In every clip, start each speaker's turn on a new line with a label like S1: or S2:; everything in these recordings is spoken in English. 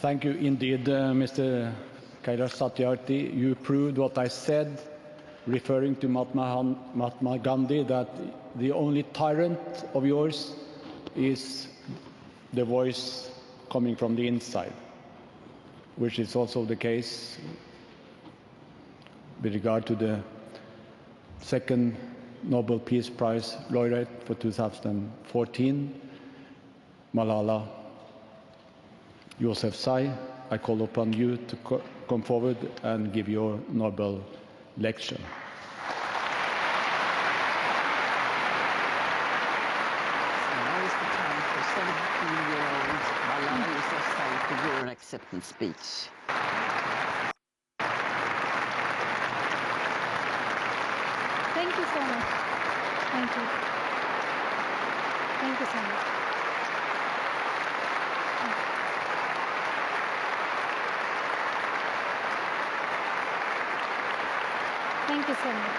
S1: Thank you indeed, Mr. Kailash Satyarthi. You proved what I said, referring to Mahatma Gandhi, that the only tyrant of yours is the voice coming from the inside, which is also the case with regard to the second Nobel Peace Prize laureate for 2014, Malala Yousafzai. I call upon you to come forward and give your Nobel lecture.
S2: Now is the time for 17-year-old Malala Yousafzai to give her acceptance speech.
S3: Thank you so much. Thank you. Thank you so much. Thank you so much.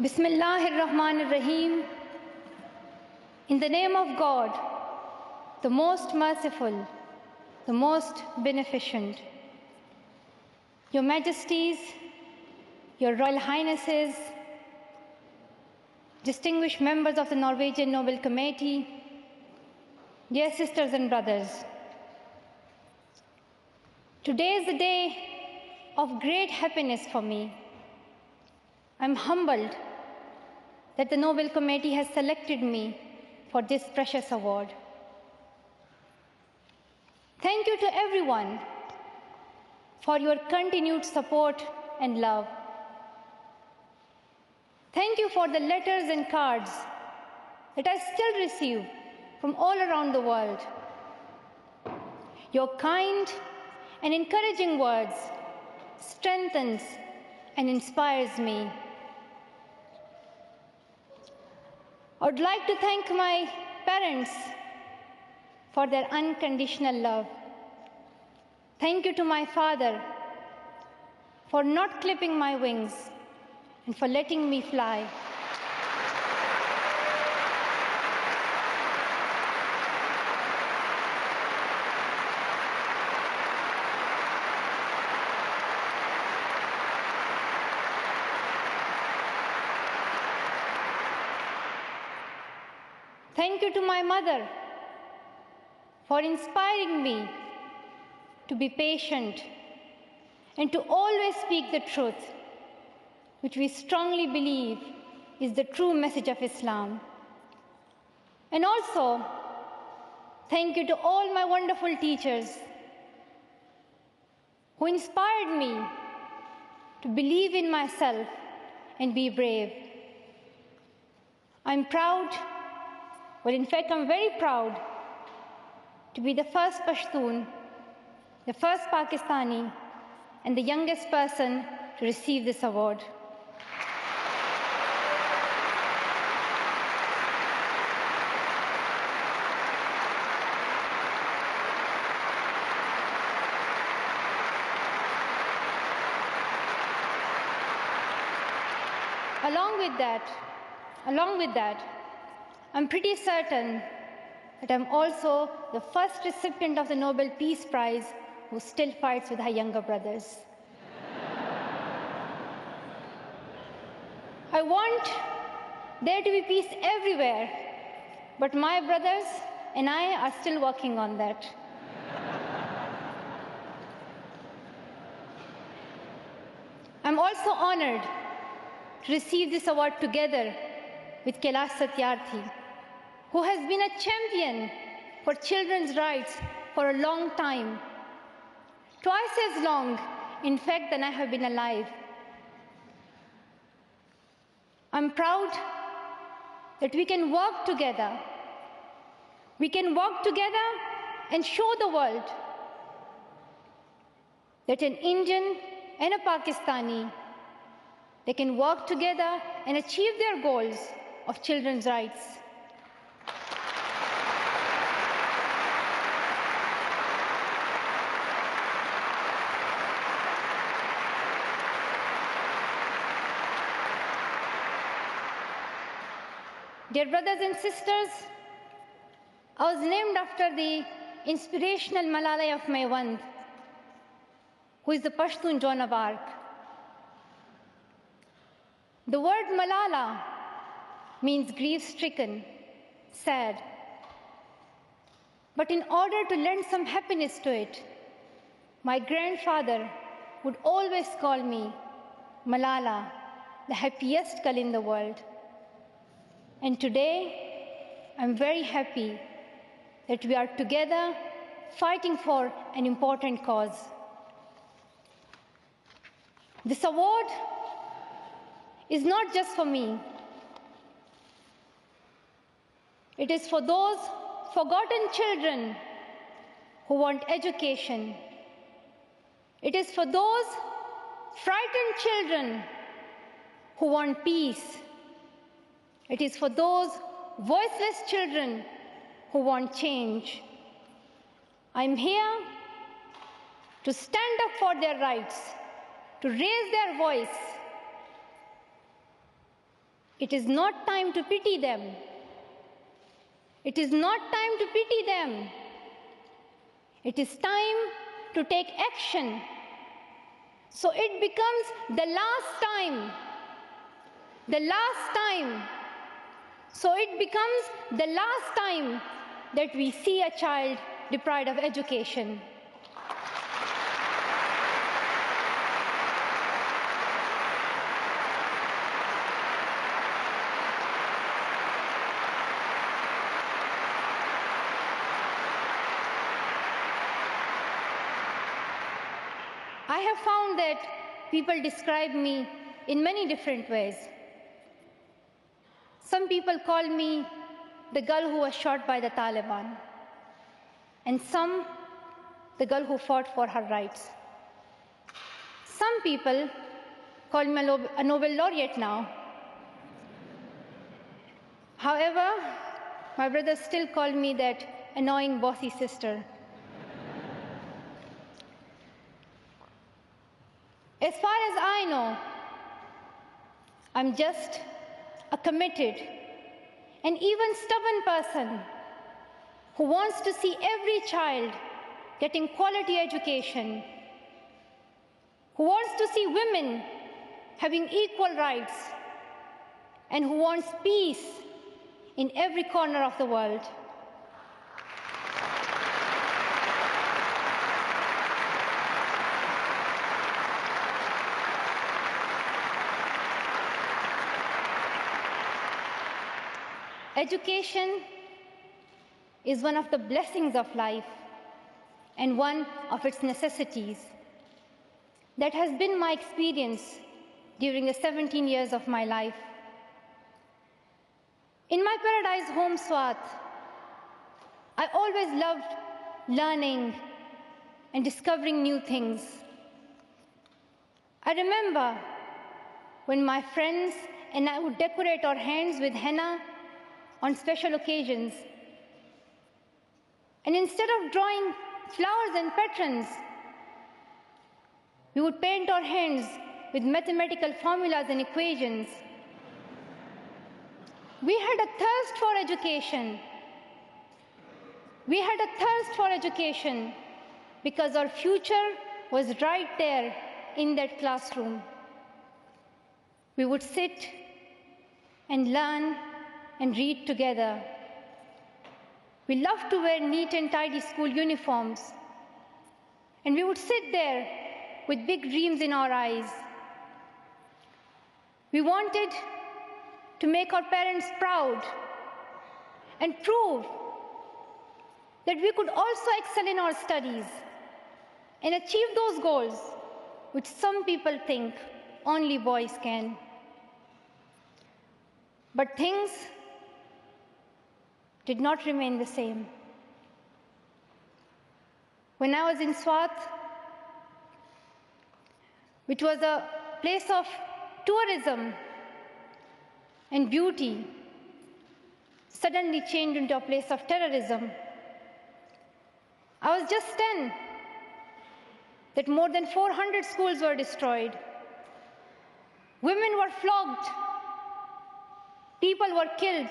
S3: Bismillahir-Rahmanir-Rahim. In the name of God, the most merciful, the most beneficent. Your Majesties, Your Royal Highnesses, distinguished members of the Norwegian Nobel Committee, dear sisters and brothers. Today is a day of great happiness for me. I'm humbled that the Nobel Committee has selected me for this precious award. Thank you to everyone for your continued support and love. Thank you for the letters and cards that I still receive from all around the world. Your kind and encouraging words strengthens and inspires me. I would like to thank my parents for their unconditional love. Thank you to my father for not clipping my wings and for letting me fly. Thank you to my mother for inspiring me to be patient and to always speak the truth, which we strongly believe is the true message of Islam. And also, thank you to all my wonderful teachers who inspired me to believe in myself and be brave. I'm proud, well, in fact, I'm very proud to be the first Pashtun, the first Pakistani, and the youngest person to receive this award. Along with that, I'm pretty certain that I'm also the first recipient of the Nobel Peace Prize who still fights with her younger brothers. I want there to be peace everywhere, but my brothers and I are still working on that. I'm also honored to receive this award together with Kailash Satyarthi, who has been a champion for children's rights for a long time, twice as long, in fact, than I have been alive. I'm proud that we can work together. We can work together and show the world that an Indian and a Pakistani, they can work together and achieve their goals of children's rights. Dear brothers and sisters, I was named after the inspirational Malala of Maiwand, who is the Pashtun Joan of Arc. The word Malala means grief-stricken, sad. But in order to lend some happiness to it, my grandfather would always call me Malala, the happiest girl in the world. And today, I'm very happy that we are together fighting for an important cause. This award is not just for me. It is for those forgotten children who want education. It is for those frightened children who want peace. It is for those voiceless children who want change. I'm here to stand up for their rights, to raise their voice. It is not time to pity them. It is not time to pity them. It is time to take action. So it becomes the last time. The last time. So it becomes the last time that we see a child deprived of education. I have found that people describe me in many different ways. Some people call me the girl who was shot by the Taliban, and some the girl who fought for her rights. Some people call me a Nobel laureate now. However, my brothers still call me that annoying bossy sister. As far as I know, I'm just a committed and even stubborn person who wants to see every child getting quality education, who wants to see women having equal rights, and who wants peace in every corner of the world. Education is one of the blessings of life and one of its necessities. That has been my experience during the 17 years of my life. In my paradise home, Swat, I always loved learning and discovering new things. I remember when my friends and I would decorate our hands with henna on special occasions. And instead of drawing flowers and patrons, we would paint our hands with mathematical formulas and equations. We had a thirst for education. We had a thirst for education because our future was right there in that classroom. We would sit and learn and read together. We loved to wear neat and tidy school uniforms. And we would sit there with big dreams in our eyes. We wanted to make our parents proud and prove that we could also excel in our studies and achieve those goals which some people think only boys can. But things did not remain the same. When I was in Swat, which was a place of tourism and beauty, suddenly changed into a place of terrorism. I was just 10, that more than 400 schools were destroyed. Women were flogged. People were killed.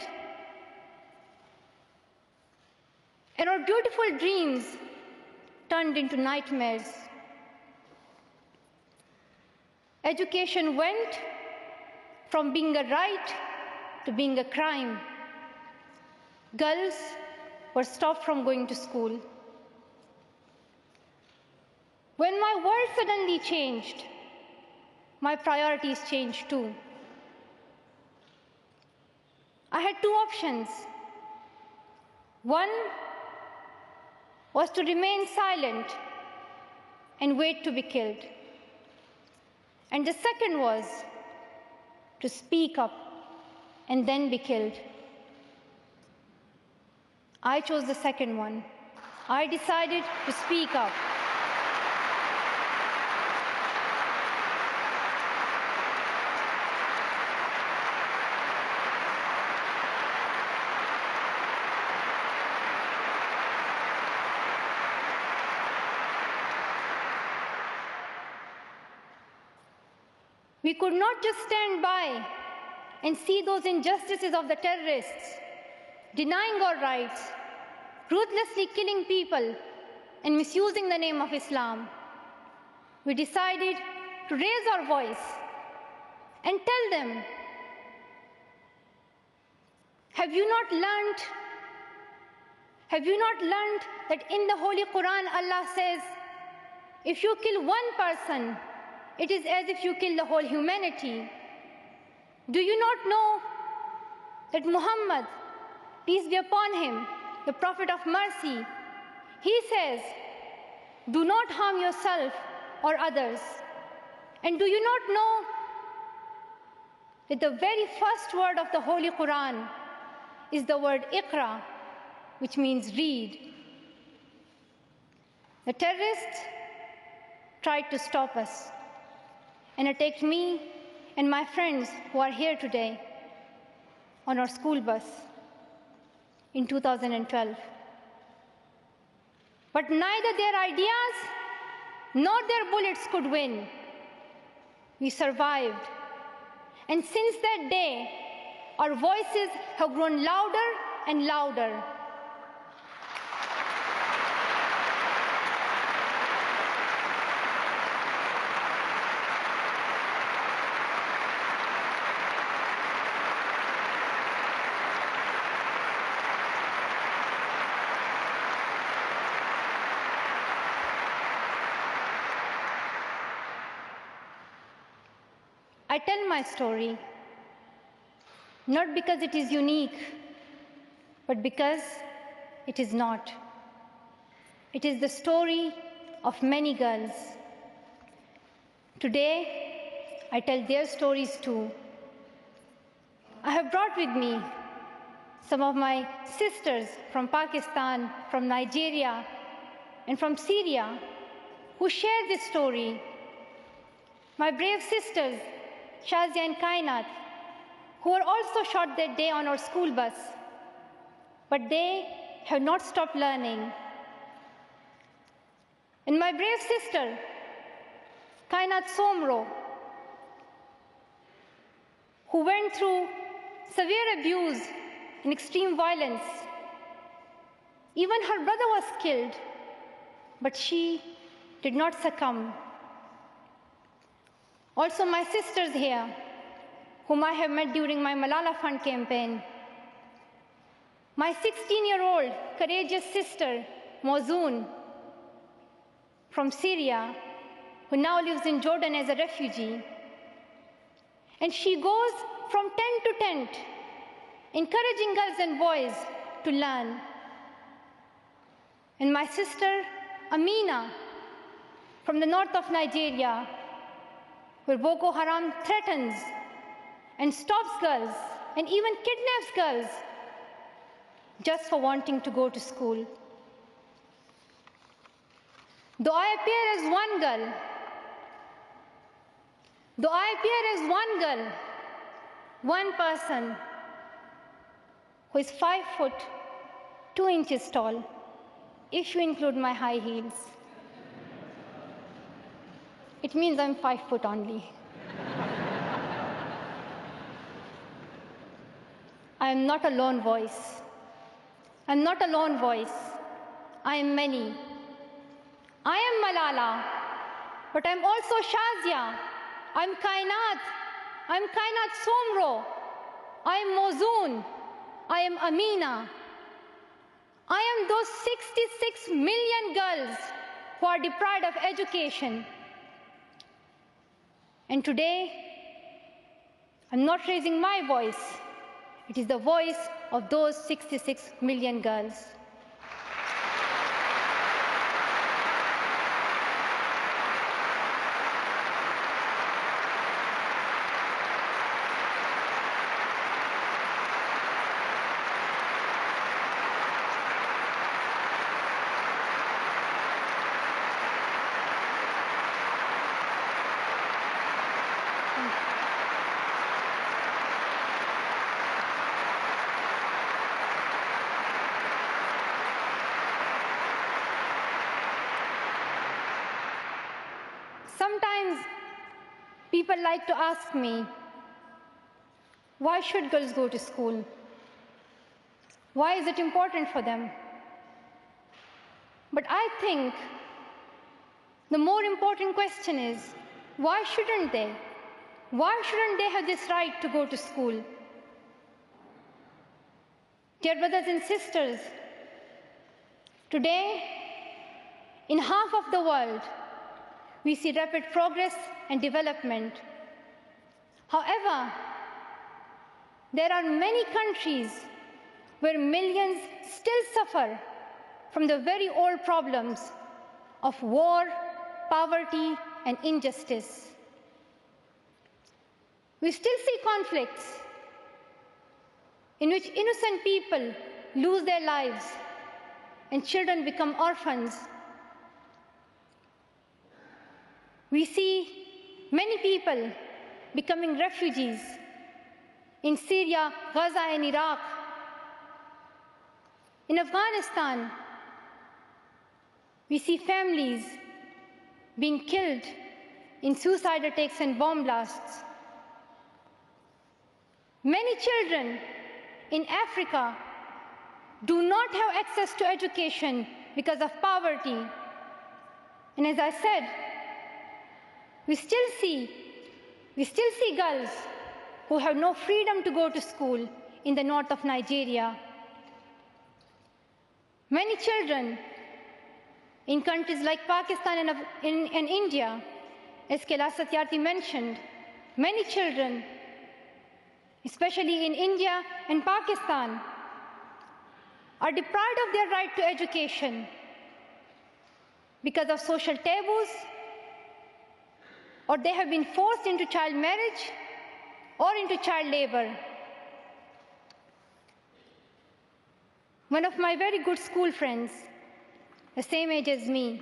S3: and our beautiful dreams turned into nightmares. Education went from being a right to being a crime. Girls were stopped from going to school. When my world suddenly changed, my priorities changed too. I had two options. One was to remain silent and wait to be killed. And the second was to speak up and then be killed. I chose the second one. I decided to speak up. We could not just stand by and see those injustices of the terrorists, denying our rights, ruthlessly killing people, and misusing the name of Islam. We decided to raise our voice and tell them, have you not learned that in the Holy Quran Allah says, if you kill one person, it is as if you kill the whole humanity? Do you not know that Muhammad, peace be upon him, the Prophet of mercy, he says, do not harm yourself or others. And do you not know that the very first word of the Holy Quran is the word Iqra, which means read? The terrorists tried to stop us and attacked me and my friends who are here today on our school bus in 2012. But neither their ideas nor their bullets could win. We survived. And since that day, our voices have grown louder and louder. I tell my story not because it is unique, but because it is not. It is the story of many girls. Today, I tell their stories too. I have brought with me some of my sisters from Pakistan, from Nigeria, and from Syria who share this story. My brave sisters, Shazia and Kainat, who were also shot that day on our school bus, but they have not stopped learning. And my brave sister, Kainat Somro, who went through severe abuse and extreme violence. Even her brother was killed, but she did not succumb. Also my sisters here, whom I have met during my Malala Fund campaign. My 16-year-old courageous sister, Mozoon, from Syria, who now lives in Jordan as a refugee. And she goes from tent to tent, encouraging girls and boys to learn. And my sister, Amina, from the north of Nigeria, where Boko Haram threatens and stops girls and even kidnaps girls just for wanting to go to school. Though I appear as one girl, one person who is 5 foot 2 inches tall, if you include my high heels, it means I'm 5 foot only. I am not a lone voice. I'm not a lone voice. I am many. I am Malala, but I'm also Shazia. I'm Kainat. I'm Kainat Somro. I am Mozoon. I am Amina. I am those 66 million girls who are deprived of education. And today, I'm not raising my voice. It is the voice of those 66 million girls. Sometimes people like to ask me, why should girls go to school? Why is it important for them? But I think the more important question is, why shouldn't they? Why shouldn't they have this right to go to school? Dear brothers and sisters, today, in half of the world, we see rapid progress and development. However, there are many countries where millions still suffer from the very old problems of war, poverty, and injustice. We still see conflicts in which innocent people lose their lives and children become orphans. We see many people becoming refugees in Syria, Gaza, and Iraq. In Afghanistan, we see families being killed in suicide attacks and bomb blasts. Many children in Africa do not have access to education because of poverty. And as I said, we still see girls who have no freedom to go to school in the north of Nigeria. Many children in countries like Pakistan and India, as Kailash Satyarthi mentioned, many children, especially in India and Pakistan, are deprived of their right to education because of social taboos, or they have been forced into child marriage or into child labor. One of my very good school friends, the same age as me,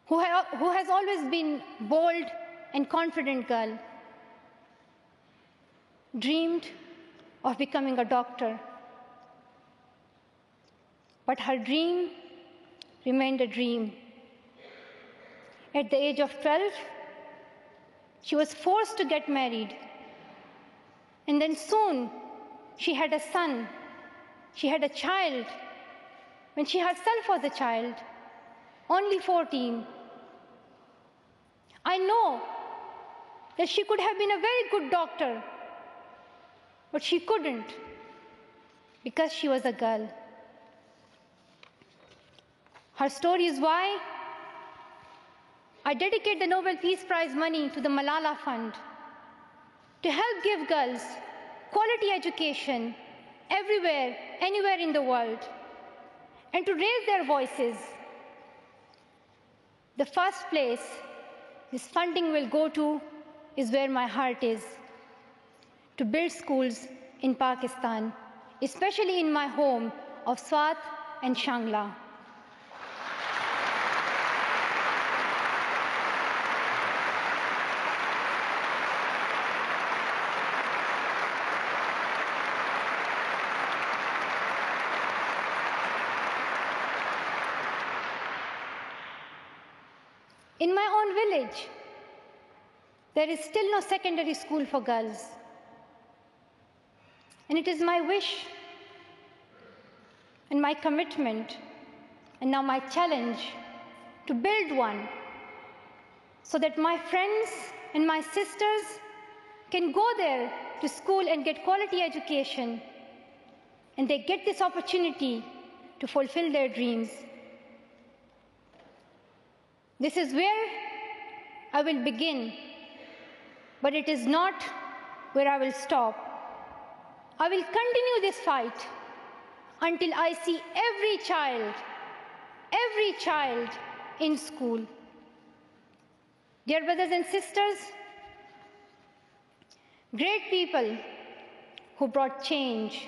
S3: who has always been bold and confident girl, dreamed of becoming a doctor. But her dream remained a dream. At the age of 12, she was forced to get married. And then soon, she had a son. She had a child when she herself was a child, only 14. I know that she could have been a very good doctor, but she couldn't because she was a girl. Her story is why I dedicate the Nobel Peace Prize money to the Malala Fund to help give girls quality education everywhere, anywhere in the world, and to raise their voices. The first place this funding will go to is where my heart is, to build schools in Pakistan, especially in my home of Swat and Shangla. In my own village, there is still no secondary school for girls. And it is my wish and my commitment, and now my challenge to build one so that my friends and my sisters can go there to school and get quality education, and they get this opportunity to fulfill their dreams. This is where I will begin, but it is not where I will stop. I will continue this fight until I see every child in school. Dear brothers and sisters, great people who brought change,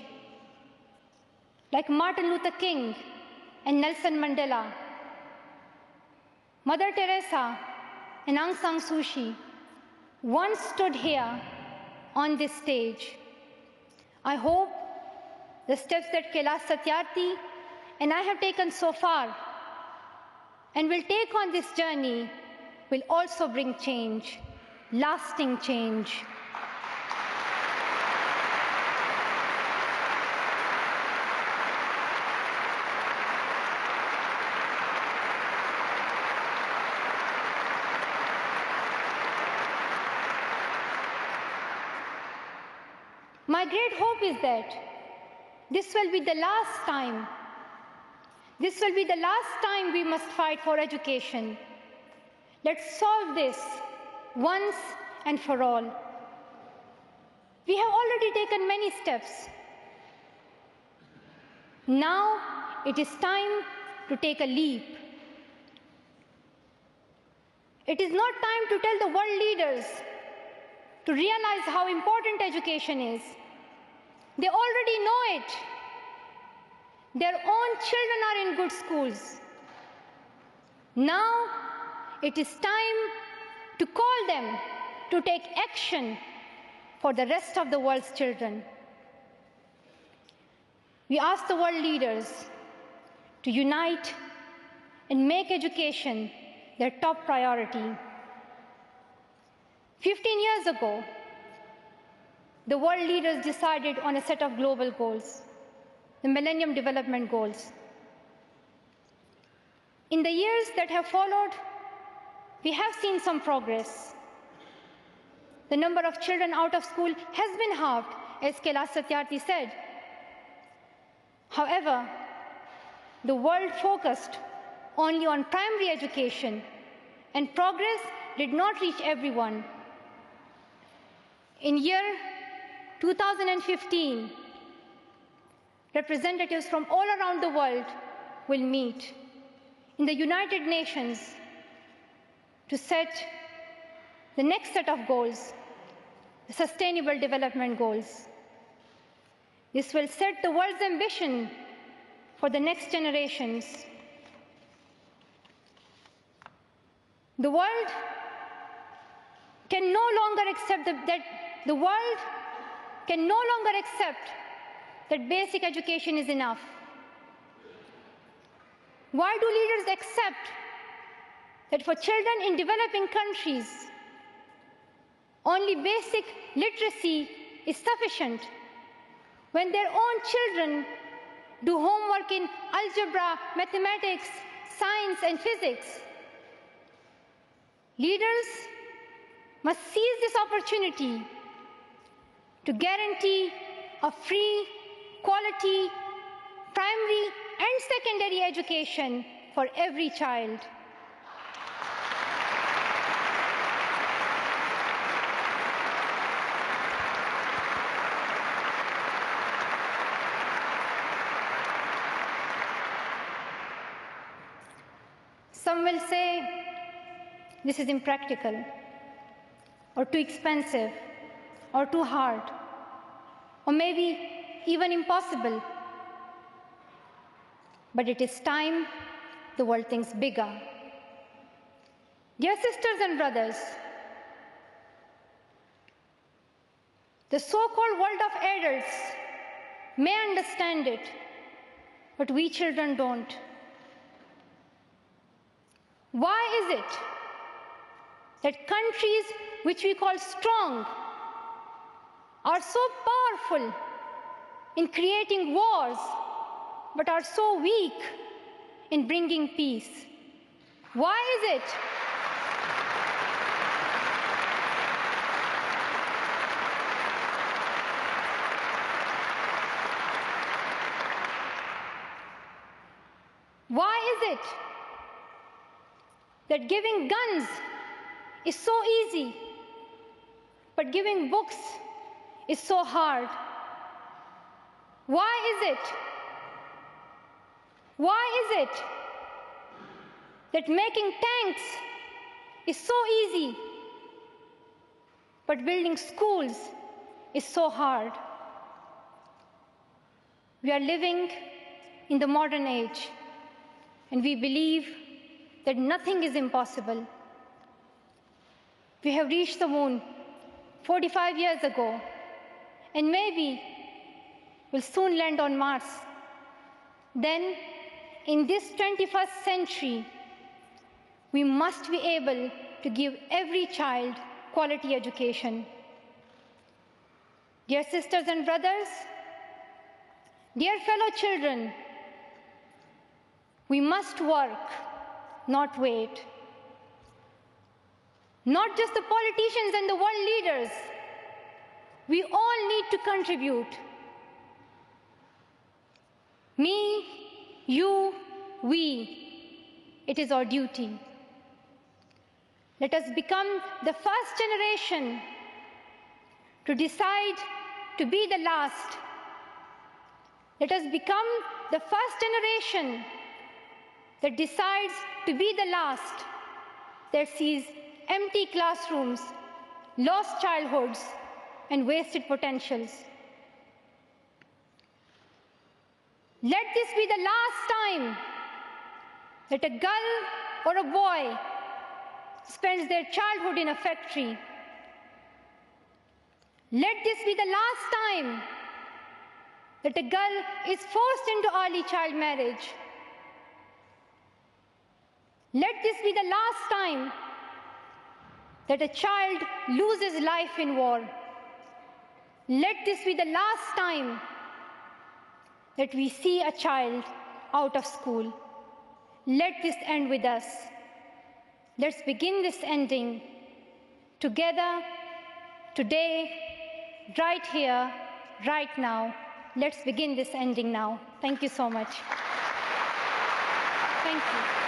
S3: like Martin Luther King and Nelson Mandela, Mother Teresa and Aung San Suu Kyi, once stood here on this stage. I hope the steps that Kailash Satyarthi and I have taken so far and will take on this journey will also bring change, lasting change. My great hope is that this will be the last time. This will be the last time we must fight for education. Let's solve this once and for all. We have already taken many steps. Now it is time to take a leap. It is not time to tell the world leaders to realize how important education is. They already know it. Their own children are in good schools. Now it is time to call them to take action for the rest of the world's children. We ask the world leaders to unite and make education their top priority. 15 years ago, the world leaders decided on a set of global goals, the Millennium Development Goals. In the years that have followed, we have seen some progress. The number of children out of school has been halved, as Kailash Satyarthi said. However, the world focused only on primary education, and progress did not reach everyone. In year 2015, representatives from all around the world will meet in the United Nations to set the next set of goals, the Sustainable Development Goals. This will set the world's ambition for the next generations. The world can no longer accept that basic education is enough. Why do leaders accept that for children in developing countries, only basic literacy is sufficient when their own children do homework in algebra, mathematics, science, and physics? Leaders must seize this opportunity to guarantee a free, quality, primary and secondary education for every child. Some will say this is impractical, or too expensive, or too hard, or maybe even impossible. But it is time the world thinks bigger. Dear sisters and brothers, the so-called world of adults may understand it, but we children don't. Why is it that countries which we call strong are so powerful in creating wars, but are so weak in bringing peace? Why is it that giving guns is so easy, but giving books is so hard? Why is it that making tanks is so easy, but building schools is so hard? We are living in the modern age, and we believe that nothing is impossible. We have reached the moon 45 years ago, and maybe we'll soon land on Mars. Then, in this 21st century, we must be able to give every child quality education. Dear sisters and brothers, dear fellow children, we must work, not wait. Not just the politicians and the world leaders. We all need to contribute. Me, you, we. It is our duty. Let us become the first generation to decide to be the last. Let us become the first generation that decides to be the last, that sees empty classrooms, lost childhoods, and wasted potentials. Let this be the last time that a girl or a boy spends their childhood in a factory. Let this be the last time that a girl is forced into early child marriage. Let this be the last time that a child loses life in war. Let this be the last time that we see a child out of school. Let this end with us. Let's begin this ending together, today, right here, right now. Let's begin this ending now. Thank you so much. Thank you.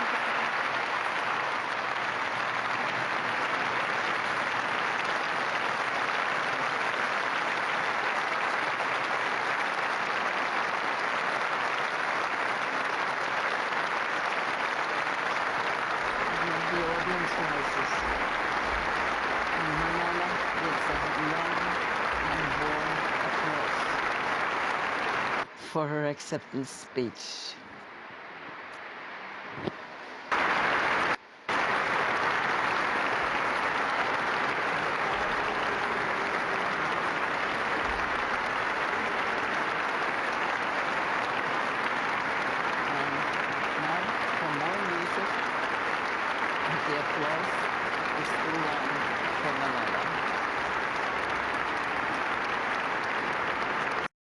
S2: The audience rises, and Malala gives a long and warm applause for her acceptance speech.